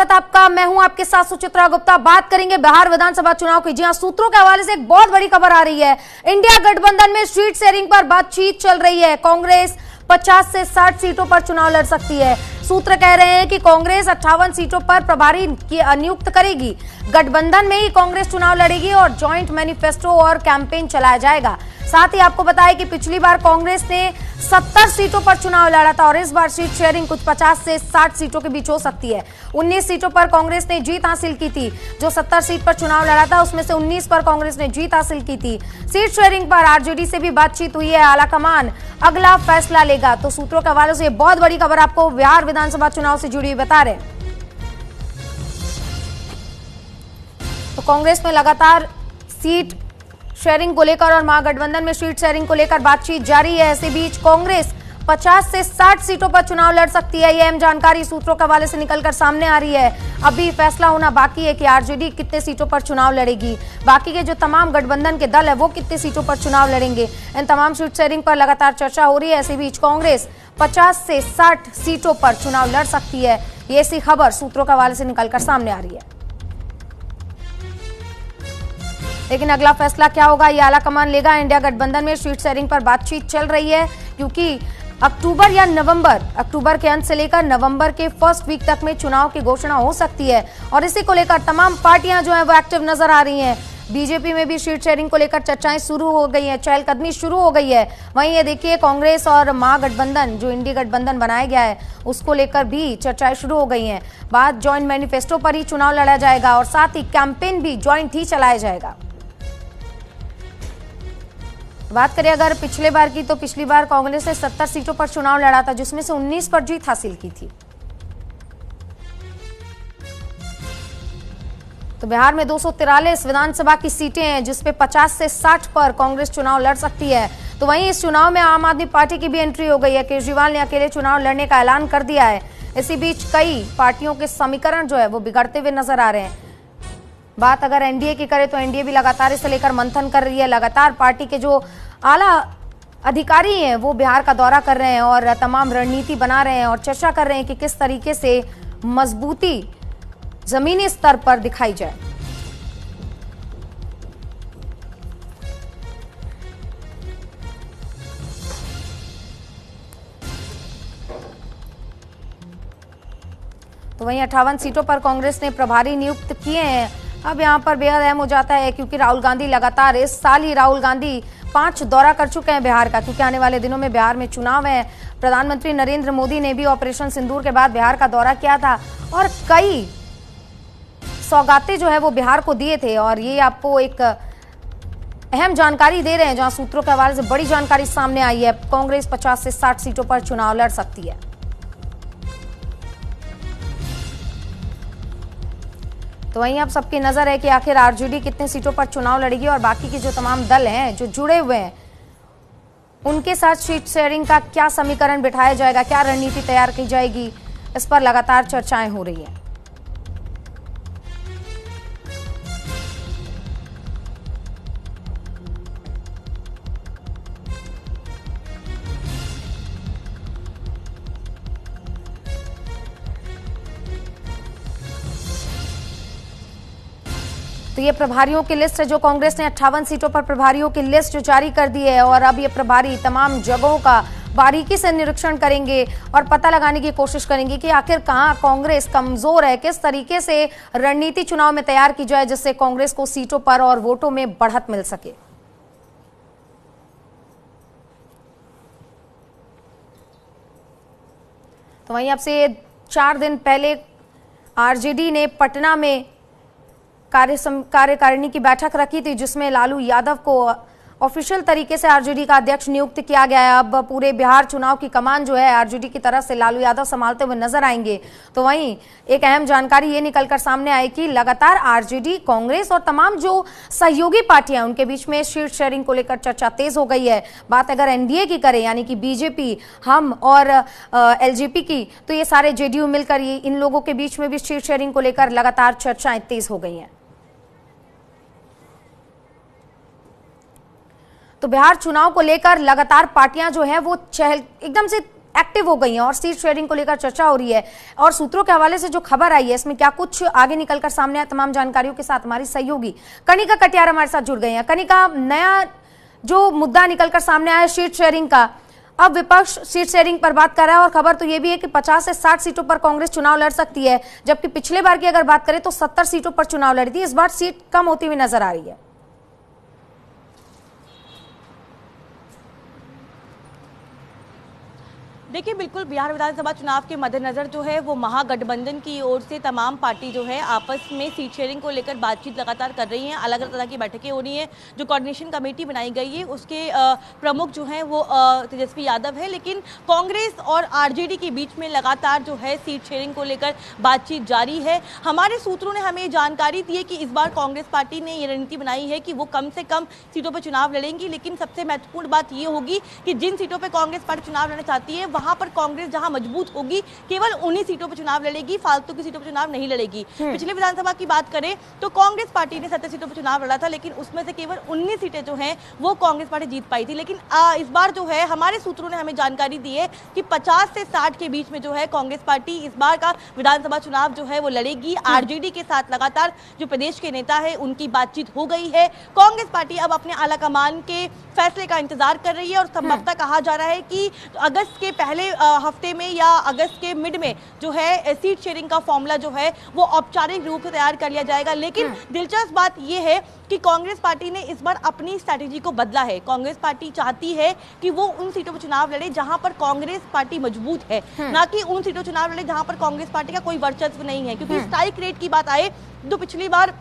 स्वागत आपका। मैं हूं आपके साथ सुचित्रा गुप्ता। बात करेंगे बिहार विधानसभा चुनाव की। जी हां, सूत्रों के हवाले से एक बहुत बड़ी खबर आ रही है। इंडिया गठबंधन में सीट शेयरिंग पर बातचीत चल रही है। कांग्रेस 50 से 60 सीटों पर चुनाव लड़ सकती है। सूत्र कह रहे हैं कि कांग्रेस 58 सीटों पर प्रभारी नियुक्त करेगी। गठबंधन में ही कांग्रेस चुनाव लड़ेगी और जॉइंट मैनिफेस्टो और कैंपेन चलाया जाएगा। साथ ही आपको बताएं कि पिछली बार कांग्रेस ने 70 सीटों पर चुनाव लड़ा था और इस बार सीट शेयरिंग कुछ 50 से 60 सीटों के बीच हो सकती है। 19 सीटों पर कांग्रेस ने जीत हासिल की थी। जो 70 सीट पर चुनाव लड़ा था उसमें से 19 पर कांग्रेस ने जीत हासिल की थी। सीट शेयरिंग पर आरजेडी से भी बातचीत हुई है। आलाकमान अगला फैसला लेगा। तो सूत्रों के हवाले से बहुत बड़ी खबर आपको बिहार विधानसभा चुनाव से जुड़ी हुई बता रहे। तो कांग्रेस में लगातार सीट शेयरिंग को लेकर और महागठबंधन में सीट शेयरिंग को लेकर बातचीत जारी है। इसी बीच कांग्रेस 50 से 60 सीटों पर चुनाव लड़ सकती है। यह अहम जानकारी सूत्रों के हवाले से निकलकर सामने आ रही है। अभी फैसला होना बाकी है कि आरजेडी कितने सीटों पर चुनाव लड़ेगी। बाकी के जो तमाम गठबंधन के दल है वो कितने सीटों पर चुनाव लड़ेंगे। इन तमाम सीट शेयरिंग पर लगातार चर्चा हो रही है। इसी बीच कांग्रेस 50 से 60 सीटों पर चुनाव लड़ सकती है। ये ऐसी खबर सूत्रों के हवाले से निकलकर सामने आ रही है। लेकिन अगला फैसला क्या होगा ये आलाकमान लेगा। इंडिया गठबंधन में सीट शेयरिंग पर बातचीत चल रही है क्योंकि अक्टूबर या अक्टूबर के अंत से लेकर नवंबर के फर्स्ट वीक तक में चुनाव की घोषणा हो सकती है और इसी को लेकर तमाम पार्टियां जो है वो एक्टिव नजर आ रही हैं। बीजेपी में भी सीट शेयरिंग को लेकर चर्चाएं शुरू हो गई हैं, चहलकदमी शुरू हो गई है। वहीं ये देखिए कांग्रेस और महागठबंधन जो इंडी गठबंधन बनाया गया है उसको लेकर भी चर्चाएं शुरू हो गई हैं। बात जॉइंट मैनिफेस्टो पर ही चुनाव लड़ा जाएगा और साथ ही कैंपेन भी ज्वाइंट ही चलाया जाएगा। बात करें अगर पिछले बार की तो पिछली बार कांग्रेस ने 70 सीटों पर चुनाव लड़ा था जिसमें से 19 पर जीत हासिल की थी। तो बिहार में 243 विधानसभा की सीटें हैं जिसपे 50 से 60 पर कांग्रेस चुनाव लड़ सकती है। तो वहीं इस चुनाव में आम आदमी पार्टी की भी एंट्री हो गई है। केजरीवाल ने अकेले चुनाव लड़ने का ऐलान कर दिया है। इसी बीच कई पार्टियों के समीकरण जो है वो बिगड़ते हुए नजर आ रहे हैं। बात अगर एनडीए की करें तो एनडीए भी लगातार इसे लेकर मंथन कर रही है। लगातार पार्टी के जो आला अधिकारी हैं वो बिहार का दौरा कर रहे हैं और तमाम रणनीति बना रहे हैं और चर्चा कर रहे हैं कि किस तरीके से मजबूती जमीनी स्तर पर दिखाई जाए। तो वहीं 58 सीटों पर कांग्रेस ने प्रभारी नियुक्त किए हैं। अब यहां पर बेहद अहम हो जाता है क्योंकि राहुल गांधी लगातार इस साल ही राहुल गांधी 5 दौरा कर चुके हैं बिहार का, क्योंकि आने वाले दिनों में बिहार में चुनाव है। प्रधानमंत्री नरेंद्र मोदी ने भी ऑपरेशन सिंदूर के बाद बिहार का दौरा किया था और कई सौगातें जो है वो बिहार को दिए थे। और ये आपको एक अहम जानकारी दे रहे हैं जहां सूत्रों के हवाले से बड़ी जानकारी सामने आई है। कांग्रेस 50 से 60 सीटों पर चुनाव लड़ सकती है। तो वहीं अब सबकी नजर है कि आखिर आरजेडी कितने सीटों पर चुनाव लड़ेगी और बाकी के जो तमाम दल हैं जो जुड़े हुए हैं उनके साथ सीट शेयरिंग का क्या समीकरण बिठाया जाएगा, क्या रणनीति तैयार की जाएगी, इस पर लगातार चर्चाएं हो रही हैं। तो ये प्रभारियों की लिस्ट है जो कांग्रेस ने 58 सीटों पर प्रभारियों की लिस्ट जो जारी कर दी है और अब ये प्रभारी तमाम जगहों का बारीकी से निरीक्षण करेंगे और पता लगाने की कोशिश करेंगे कि आखिर कहां कांग्रेस कमजोर है, किस तरीके से रणनीति चुनाव में तैयार की जाए जिससे कांग्रेस को सीटों पर और वोटों में बढ़त मिल सके। तो वहीं अब से 4 दिन पहले आरजेडी ने पटना में कार्यकारिणी की बैठक रखी थी जिसमें लालू यादव को ऑफिशियल तरीके से आरजेडी का अध्यक्ष नियुक्त किया गया है। अब पूरे बिहार चुनाव की कमान जो है आरजेडी की तरफ से लालू यादव संभालते हुए नजर आएंगे। तो वहीं एक अहम जानकारी ये निकलकर सामने आई कि लगातार आरजेडी, कांग्रेस और तमाम जो सहयोगी पार्टियां उनके बीच में सीट शेयरिंग को लेकर चर्चा तेज हो गई है। बात अगर एनडीए की करें यानी कि बीजेपी, हम और एलजेपी की, तो ये सारे जेडीयू मिलकर ये इन लोगों के बीच में भी सीट शेयरिंग को लेकर लगातार चर्चाएं तेज हो गई हैं। तो बिहार चुनाव को लेकर लगातार पार्टियां जो है वो एकदम से एक्टिव हो गई हैं और सीट शेयरिंग को लेकर चर्चा हो रही है। और सूत्रों के हवाले से जो खबर आई है इसमें क्या कुछ आगे निकलकर सामने आया, तमाम जानकारियों के साथ हमारी सहयोगी कनिका कटियार हमारे साथ जुड़ गई हैं। कनिका, नया जो मुद्दा निकलकर सामने आया है सीट शेयरिंग का, अब विपक्ष सीट शेयरिंग पर बात कर रहा है और खबर तो यह भी है कि 50 से 60 सीटों पर कांग्रेस चुनाव लड़ सकती है, जबकि पिछले बार की अगर बात करें तो 70 सीटों पर चुनाव लड़ी थी। इस बार सीट कम होती हुई नजर आ रही है। देखिए, बिल्कुल बिहार विधानसभा चुनाव के मद्देनजर जो है वो महागठबंधन की ओर से तमाम पार्टी जो है आपस में सीट शेयरिंग को लेकर बातचीत लगातार कर रही हैं। अलग अलग तरह की बैठकें हो रही हैं। जो कोऑर्डिनेशन कमेटी बनाई गई है उसके प्रमुख जो हैं वो तेजस्वी यादव है, लेकिन कांग्रेस और आरजेडी के बीच में लगातार जो है सीट शेयरिंग को लेकर बातचीत जारी है। हमारे सूत्रों ने हमें जानकारी दी है कि इस बार कांग्रेस पार्टी ने ये रणनीति बनाई है कि वो कम से कम सीटों पर चुनाव लड़ेंगी, लेकिन सबसे महत्वपूर्ण बात ये होगी कि जिन सीटों पर कांग्रेस पार्टी चुनाव लड़ना चाहती है वहां पर कांग्रेस जहां मजबूत होगी केवल उन्हीं सीटों पर चुनाव लड़ेगी, फालतू की सीटों पर चुनाव नहीं लड़ेगी। पिछले विधानसभा की बात करें तो कांग्रेस पार्टी ने 70 सीटों पर चुनाव लड़ा था, लेकिन उसमें से केवल 19 सीटें जो हैं वो कांग्रेस पार्टी जीत पाई थी। लेकिन इस बार जो है हमारे सूत्रों ने हमें जानकारी दी है कि 50 से 60 के बीच में जो है कांग्रेस पार्टी इस बार का विधानसभा चुनाव जो है वो लड़ेगी। आरजेडी के साथ लगातार जो प्रदेश के नेता है उनकी बातचीत हो गई है। कांग्रेस पार्टी अब अपने आलाकमान के फैसले का इंतजार कर रही है और संभवतः कहा जा रहा है कि अगस्त के पहले हफ्ते में या अगस्त के मिड में जो है सीट शेयरिंग का फॉर्मूला जो है वो औपचारिक रूप से तैयार कर लिया जाएगा। लेकिन दिलचस्प बात यह है कि कांग्रेस पार्टी ने इस बार अपनी स्ट्रैटेजी को बदला है। कांग्रेस पार्टी चाहती है कि वो उन सीटों पर चुनाव लड़े जहां पर कांग्रेस पार्टी मजबूत है, ना कि उन सीटों पर चुनाव लड़े जहां पर कांग्रेस पार्टी का कोई वर्चस्व नहीं है। क्योंकि स्ट्राइक रेट की बात आए तो पिछली बार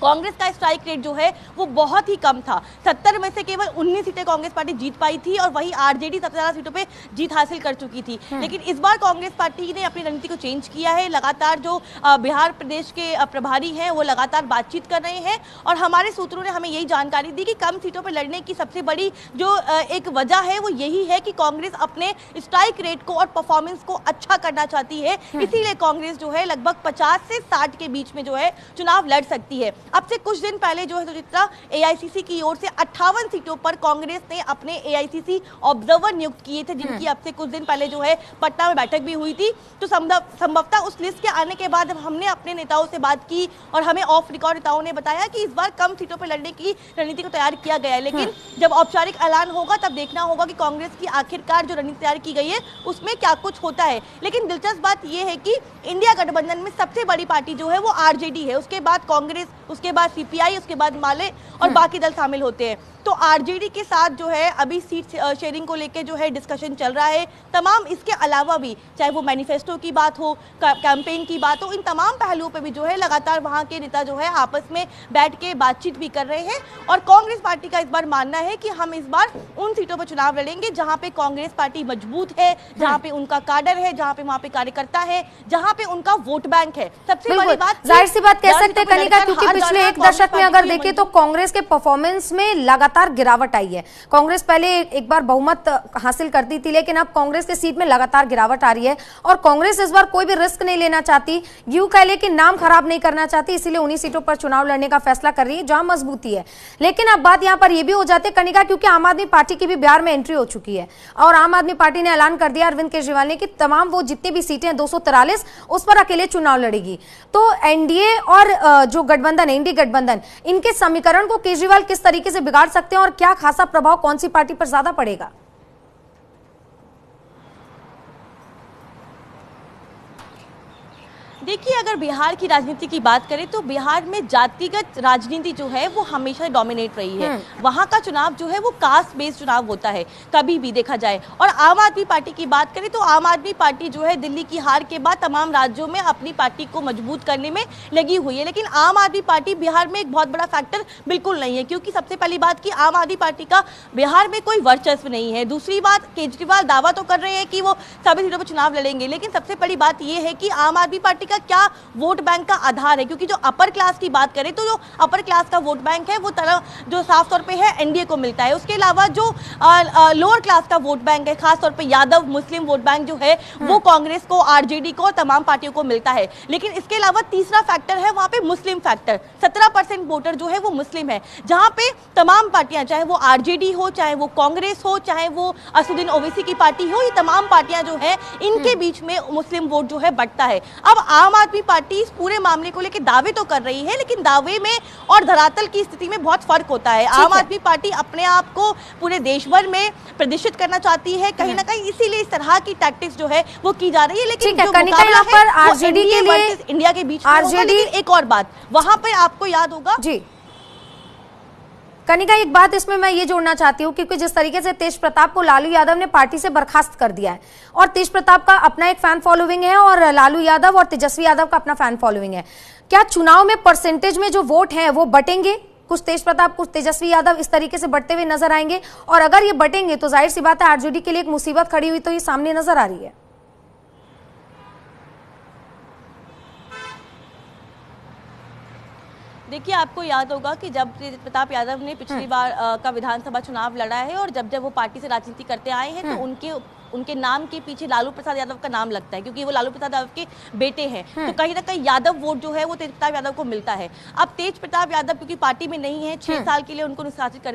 कांग्रेस का स्ट्राइक रेट जो है वो बहुत ही कम था। 70 में से केवल 19 सीटें कांग्रेस पार्टी जीत पाई थी और वही आरजेडी सबसे ज्यादा सीटों पे जीत हासिल कर चुकी थी। लेकिन इस बार कांग्रेस पार्टी ने अपनी रणनीति को चेंज किया है। लगातार जो बिहार प्रदेश के प्रभारी हैं वो लगातार बातचीत कर रहे हैं और हमारे सूत्रों ने हमें यही जानकारी दी कि कम सीटों पर लड़ने की सबसे बड़ी जो एक वजह है वो यही है कि कांग्रेस अपने स्ट्राइक रेट को और परफॉर्मेंस को अच्छा करना चाहती है। इसीलिए कांग्रेस जो है लगभग 50 से 60 के बीच में जो है चुनाव लड़ सकती है। अब से कुछ दिन पहले जो है सुचित्रा, एआईसीसी की ओर से 58 सीटों पर कांग्रेस ने अपने एआईसीसी ऑब्जर्वर नियुक्त किए थे, जिनकी अब से कुछ दिन पहले जो है पटना में बैठक भी हुई थी। तो संभवतः उस लिस्ट के आने के बाद हमने अपने नेताओं से बात की और हमें ऑफ रिकॉर्ड नेताओं ने बताया कि इस बार कम सीटों पर लड़ने की रणनीति को तैयार किया गया है। लेकिन जब औपचारिक ऐलान होगा तब देखना होगा कि कांग्रेस की आखिरकार जो रणनीति तैयार की गई है उसमें क्या कुछ होता है। लेकिन दिलचस्प बात यह है कि इंडिया गठबंधन में सबसे बड़ी पार्टी जो है वो आरजेडी है, उसके बाद कांग्रेस, उसके बाद सीपीआई, उसके बाद माले और बाकी दल शामिल होते हैं। तो आरजेडी के साथ जो है अभी सीट शेयरिंग को लेकर जो है डिस्कशन चल रहा है। तमाम इसके अलावा भी चाहे वो मैनिफेस्टो की बात हो, कैंपेन की बात हो, इन तमाम पहलुओं पे भी जो है लगातार वहां के नेता जो है आपस में बैठ के बातचीत भी कर रहे हैं। और कांग्रेस पार्टी का इस बार मानना है कि हम इस बार उन सीटों पर चुनाव लड़ेंगे जहां पे कांग्रेस पार्टी मजबूत है, जहां पे उनका काडर है, जहां पे वहां पे कार्यकर्ता है, जहां पे उनका वोट बैंक है। सबसे बड़ी बात, जाहिर सी बात कह सकते हैं कनिका, क्योंकि पिछले एक दशक में अगर देखें तो कांग्रेस के परफॉर्मेंस में लगातार गिरावट आई है। कांग्रेस पहले एक बार बहुमत हासिल करती थी, लेकिन अब कांग्रेस के सीट में लगातार गिरावट आ रही है और कांग्रेस इस बार कोई भी रिस्क नहीं लेना चाहती, यूं कह ले कि नाम खराब नहीं करना चाहती, इसीलिए उन्हीं सीटों पर चुनाव लड़ने का फैसला कर रही है जहां मजबूती है। लेकिन अब बात यहां पर यह भी हो जाती है कनिका, क्योंकि आम आदमी पार्टी की भी बिहार में एंट्री हो चुकी है और आम आदमी पार्टी ने ऐलान कर दिया अरविंद केजरीवाल ने कि तमाम वो जितनी भी सीटें हैं 243 उस पर अकेले चुनाव लड़ेगी। तो एनडीए और जो गठबंधन है, इंडी गठबंधन, इनके समीकरण को केजरीवाल किस तरीके से बिगाड़ सकते हैं और क्या खासा प्रभाव कौन सी पार्टी पर ज्यादा पड़ेगा? देखिए, अगर बिहार की राजनीति की बात करें तो बिहार में जातिगत राजनीति जो है वो हमेशा डोमिनेट रही है। वहां का चुनाव जो है वो कास्ट बेस्ड चुनाव होता है, कभी भी देखा जाए। और आम आदमी पार्टी की बात करें तो आम आदमी पार्टी जो है दिल्ली की हार के बाद तमाम राज्यों में अपनी पार्टी को मजबूत करने में लगी हुई है। लेकिन आम आदमी पार्टी बिहार में एक बहुत बड़ा फैक्टर बिल्कुल नहीं है, क्योंकि सबसे पहली बात कि आम आदमी पार्टी का बिहार में कोई वर्चस्व नहीं है। दूसरी बात, केजरीवाल दावा तो कर रहे हैं कि वो सभी सीटों पर चुनाव लड़ेंगे, लेकिन सबसे बड़ी बात यह है कि आम आदमी पार्टी का क्या वोट बैंक का आधार है, क्योंकि जो अपर क्लास की बात करें तो जो अपर क्लास का वोट बैंक है वो जो साफ तौर पे है एनडीए को मिलता है। उसके अलावा जो लोअर क्लास का वोट बैंक है, खास तौर पे यादव मुस्लिम वोट बैंक जो है वो कांग्रेस को, आरजेडी को और तमाम पार्टियों को मिलता है। लेकिन इसके अलावा तीसरा फैक्टर है वहां पे मुस्लिम फैक्टर। 17% वोटर जो है वो मुस्लिम है, जहां पे तमाम पार्टियां, चाहे वो आरजेडी हो, चाहे वो कांग्रेस हो, चाहे वो असदुद्दीन ओवैसी की पार्टी हो, ये तमाम पार्टियां जो है इनके बीच में मुस्लिम वोट जो है बढ़ता है। अब आम आदमी पार्टी इस पूरे मामले को लेकर दावे तो कर रही है, लेकिन दावे में और धरातल की स्थिति में बहुत फर्क होता है। आम आदमी पार्टी अपने आप को पूरे देश भर में प्रदर्शित करना चाहती है, कहीं ना कहीं इसीलिए इस तरह की टैक्टिक्स जो है वो की जा रही है। लेकिन जो मुकाबला है आरजेडी के लिए इंडिया के बीच में होगा। लेकिन एक और बात वहां पे आपको याद होगा जी कनिका, एक बात इसमें मैं ये जोड़ना चाहती हूँ, क्योंकि जिस तरीके से तेज प्रताप को लालू यादव ने पार्टी से बर्खास्त कर दिया है और तेज प्रताप का अपना एक फैन फॉलोइंग है और लालू यादव और तेजस्वी यादव का अपना फैन फॉलोइंग है, क्या चुनाव में परसेंटेज में जो वोट है वो बटेंगे? कुछ तेज प्रताप, कुछ तेजस्वी यादव इस तरीके से बढ़ते हुए नजर आएंगे, और अगर ये बटेंगे तो जाहिर सी बात है आरजेडी के लिए एक मुसीबत खड़ी हुई तो ये सामने नजर आ रही है। देखिए, आपको याद होगा कि जब तेज प्रताप यादव ने पिछली बार का विधानसभा चुनाव लड़ा है और जब वो पार्टी से राजनीति करते आए हैं तो उनके नाम के पीछे लालू प्रसाद यादव का नाम लगता है, क्योंकि वो लालू प्रसाद यादव के बेटे हैं। तो कहीं ना कहीं यादव वोट जो है वो तेज प्रताप यादव को मिलता है। अब तेज प्रताप यादव क्योंकि पार्टी में नहीं है, 6 साल के लिए उनको निष्कासित कर दिया